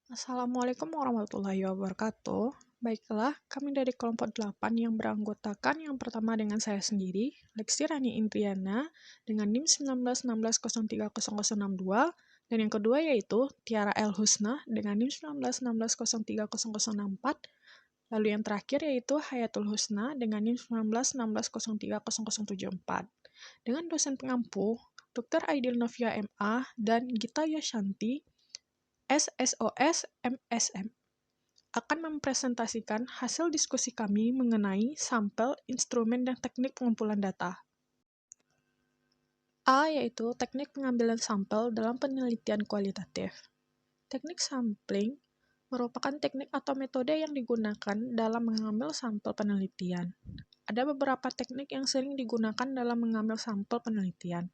Assalamualaikum warahmatullahi wabarakatuh. Baiklah, kami dari kelompok 8 yang beranggotakan yang pertama dengan saya sendiri, Lexi Rani Indriana, dengan NIM 1916030062, dan yang kedua yaitu Tiara El Husna dengan NIM 1916030064, lalu yang terakhir yaitu Hayatul Husna dengan NIM 1916030074. Dengan dosen pengampu, Dr. Aidil Novia MA dan Gita Yoshanti, SSOS MSM, akan mempresentasikan hasil diskusi kami mengenai sampel, instrumen, dan teknik pengumpulan data. A yaitu teknik pengambilan sampel dalam penelitian kualitatif. Teknik sampling merupakan teknik atau metode yang digunakan dalam mengambil sampel penelitian. Ada beberapa teknik yang sering digunakan dalam mengambil sampel penelitian.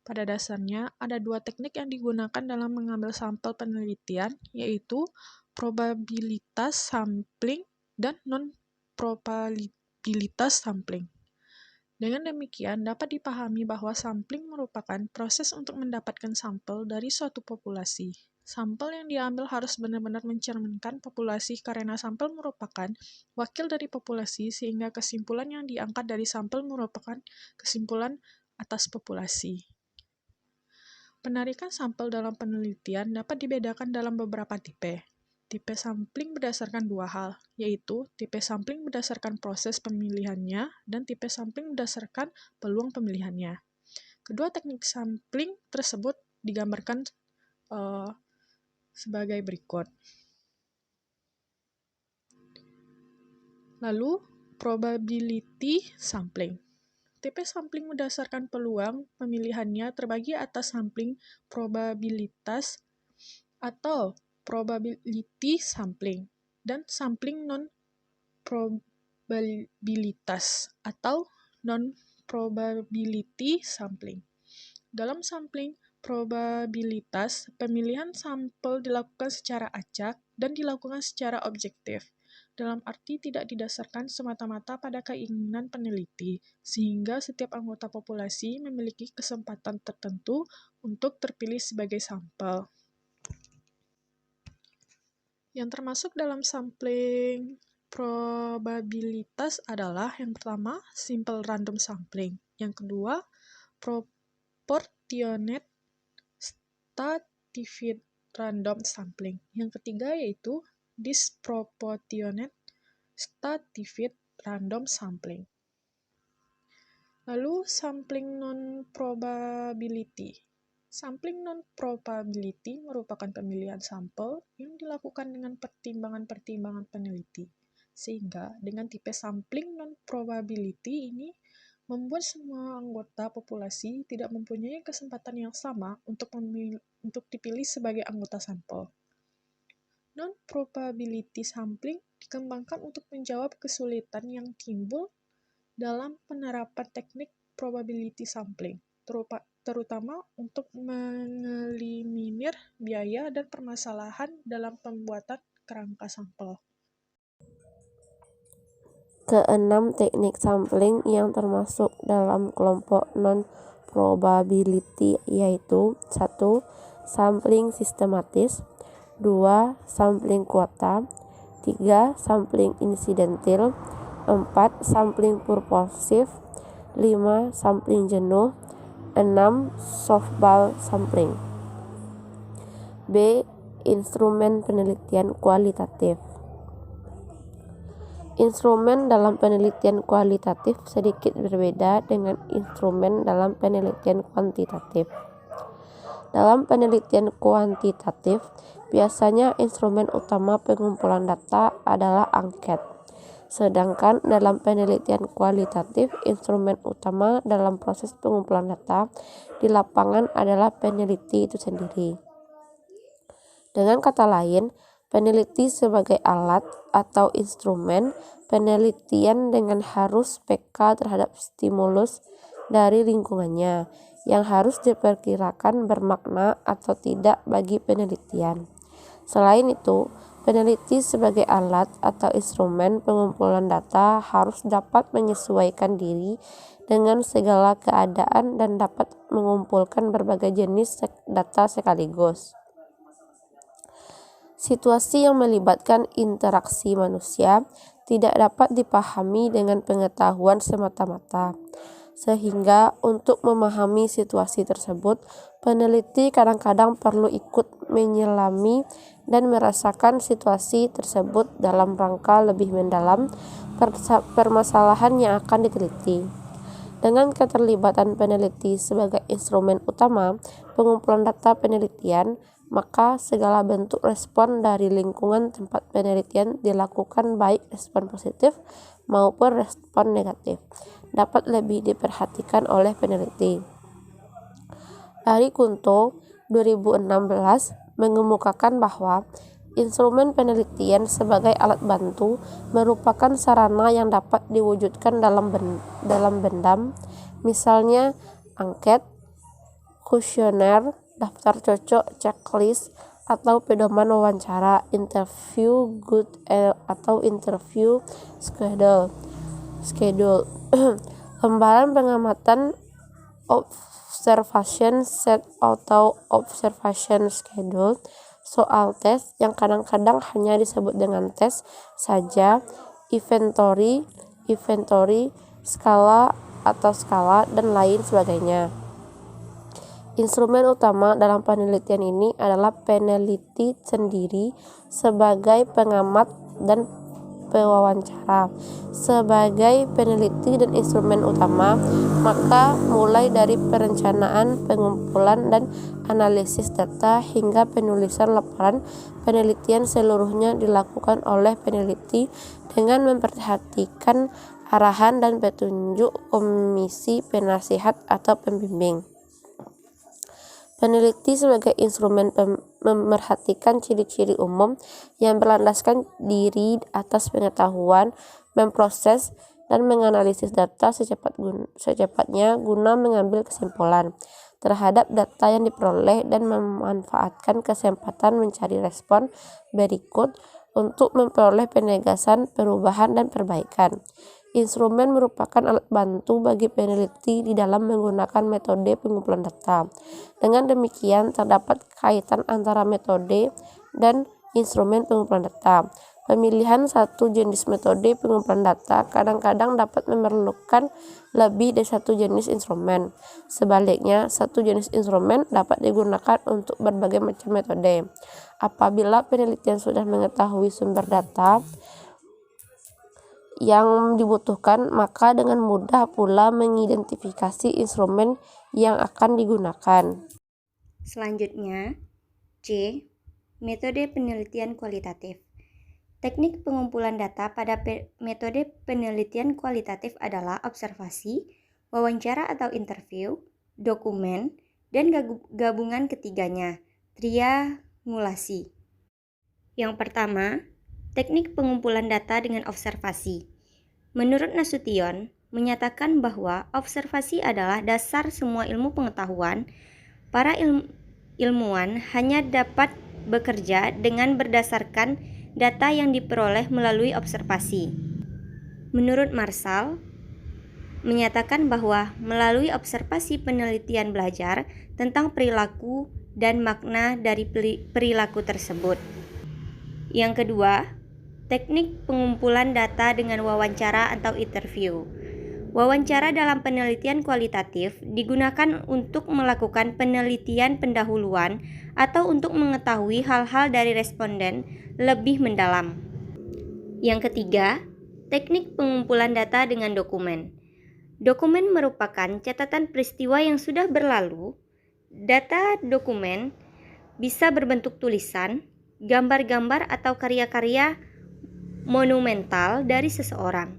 Pada dasarnya, ada dua teknik yang digunakan dalam mengambil sampel penelitian, yaitu probabilitas sampling dan non-probabilitas sampling. Dengan demikian, dapat dipahami bahwa sampling merupakan proses untuk mendapatkan sampel dari suatu populasi. Sampel yang diambil harus benar-benar mencerminkan populasi karena sampel merupakan wakil dari populasi, sehingga kesimpulan yang diangkat dari sampel merupakan kesimpulan atas populasi. Penarikan sampel dalam penelitian dapat dibedakan dalam beberapa tipe. Tipe sampling berdasarkan dua hal, yaitu tipe sampling berdasarkan proses pemilihannya dan tipe sampling berdasarkan peluang pemilihannya. Kedua teknik sampling tersebut digambarkan sebagai berikut. Lalu, probability sampling. Tipe sampling berdasarkan peluang pemilihannya terbagi atas sampling probabilitas atau probability sampling dan sampling non-probabilitas atau non-probability sampling. Dalam sampling probabilitas, pemilihan sampel dilakukan secara acak dan dilakukan secara objektif, dalam arti tidak didasarkan semata-mata pada keinginan peneliti, sehingga setiap anggota populasi memiliki kesempatan tertentu untuk terpilih sebagai sampel. Yang termasuk dalam sampling probabilitas adalah yang pertama, simple random sampling. Yang kedua, proportionate stratified random sampling. Yang ketiga yaitu disproportionate stratified random sampling. Lalu sampling non-probability. Sampling non-probability merupakan pemilihan sampel yang dilakukan dengan pertimbangan-pertimbangan peneliti. Sehingga dengan tipe sampling non-probability ini membuat semua anggota populasi tidak mempunyai kesempatan yang sama untuk dipilih sebagai anggota sampel. Non-probability sampling dikembangkan untuk menjawab kesulitan yang timbul dalam penerapan teknik probability sampling, terutama untuk mengeliminir biaya dan permasalahan dalam pembuatan kerangka sampel. Keenam teknik sampling yang termasuk dalam kelompok non-probability yaitu 1. Sampling sistematis, 2. Sampling kuota, 3. Sampling insidentil, 4. Sampling purposif, 5. Sampling jenuh, 6. Softball sampling. B. Instrumen penelitian kualitatif. Instrumen dalam penelitian kualitatif sedikit berbeda dengan instrumen dalam penelitian kuantitatif. Dalam penelitian kuantitatif, biasanya instrumen utama pengumpulan data adalah angket. Sedangkan dalam penelitian kualitatif, instrumen utama dalam proses pengumpulan data di lapangan adalah peneliti itu sendiri. Dengan kata lain, peneliti sebagai alat atau instrumen penelitian dengan harus peka terhadap stimulus dari lingkungannya yang harus diperkirakan bermakna atau tidak bagi penelitian. Selain itu, peneliti sebagai alat atau instrumen pengumpulan data harus dapat menyesuaikan diri dengan segala keadaan dan dapat mengumpulkan berbagai jenis data sekaligus. Situasi yang melibatkan interaksi manusia tidak dapat dipahami dengan pengetahuan semata-mata. Sehingga untuk memahami situasi tersebut, peneliti kadang-kadang perlu ikut menyelami dan merasakan situasi tersebut dalam rangka lebih mendalam permasalahan yang akan diteliti. Dengan keterlibatan peneliti sebagai instrumen utama pengumpulan data penelitian, maka segala bentuk respon dari lingkungan tempat penelitian dilakukan, baik respon positif maupun respon negatif, dapat lebih diperhatikan oleh peneliti. Ari Kunto 2016 mengemukakan bahwa instrumen penelitian sebagai alat bantu merupakan sarana yang dapat diwujudkan dalam bendam, misalnya angket, kuesioner, daftar cocok, checklist, atau pedoman wawancara, interview good atau interview schedule. Lembaran pengamatan observation set atau observation schedule, soal tes yang kadang-kadang hanya disebut dengan tes saja, inventory, skala atau skala, dan lain sebagainya. Instrumen utama dalam penelitian ini adalah peneliti sendiri sebagai pengamat dan pewawancara. Sebagai peneliti dan instrumen utama, maka mulai dari perencanaan, pengumpulan, dan analisis data hingga penulisan laporan penelitian seluruhnya dilakukan oleh peneliti dengan memperhatikan arahan dan petunjuk komisi penasihat atau pembimbing. Peneliti sebagai instrumen memerhatikan ciri-ciri umum yang berlandaskan diri atas pengetahuan, memproses dan menganalisis data secepatnya guna mengambil kesimpulan terhadap data yang diperoleh dan memanfaatkan kesempatan mencari respon berikut untuk memperoleh penegasan, perubahan, dan perbaikan. Instrumen merupakan alat bantu bagi peneliti di dalam menggunakan metode pengumpulan data. Dengan demikian, terdapat kaitan antara metode dan instrumen pengumpulan data. Pemilihan satu jenis metode pengumpulan data kadang-kadang dapat memerlukan lebih dari satu jenis instrumen. Sebaliknya, satu jenis instrumen dapat digunakan untuk berbagai macam metode. Apabila penelitian sudah mengetahui sumber data yang dibutuhkan, maka dengan mudah pula mengidentifikasi instrumen yang akan digunakan. Selanjutnya, C. Metode penelitian kualitatif. Teknik pengumpulan data pada metode penelitian kualitatif adalah observasi, wawancara atau interview, dokumen, dan gabungan ketiganya, triangulasi. Yang pertama, teknik pengumpulan data dengan observasi. Menurut Nasution, menyatakan bahwa observasi adalah dasar semua ilmu pengetahuan. Para ilmuwan hanya dapat bekerja dengan berdasarkan data yang diperoleh melalui observasi. Menurut Marshall, menyatakan bahwa melalui observasi penelitian belajar tentang perilaku dan makna dari perilaku tersebut. Yang kedua, teknik pengumpulan data dengan wawancara atau interview. Wawancara dalam penelitian kualitatif digunakan untuk melakukan penelitian pendahuluan atau untuk mengetahui hal-hal dari responden lebih mendalam. Yang ketiga, teknik pengumpulan data dengan dokumen. Dokumen merupakan catatan peristiwa yang sudah berlalu. Data dokumen bisa berbentuk tulisan, gambar-gambar atau karya-karya monumental dari seseorang.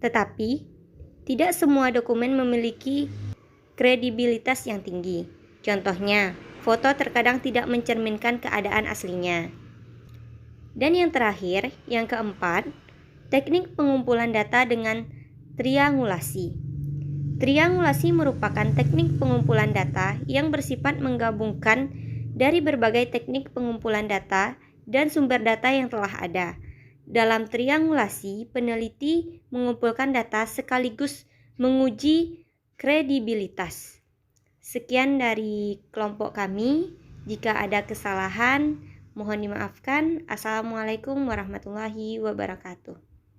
Tetapi, tidak semua dokumen memiliki kredibilitas yang tinggi. Contohnya, foto terkadang tidak mencerminkan keadaan aslinya. Dan yang terakhir, yang keempat, teknik pengumpulan data dengan triangulasi. Triangulasi merupakan teknik pengumpulan data yang bersifat menggabungkan dari berbagai teknik pengumpulan data dan sumber data yang telah ada. Dalam triangulasi, peneliti mengumpulkan data sekaligus menguji kredibilitas. Sekian dari kelompok kami. Jika ada kesalahan, Mohon dimaafkan. Assalamualaikum warahmatullahi wabarakatuh.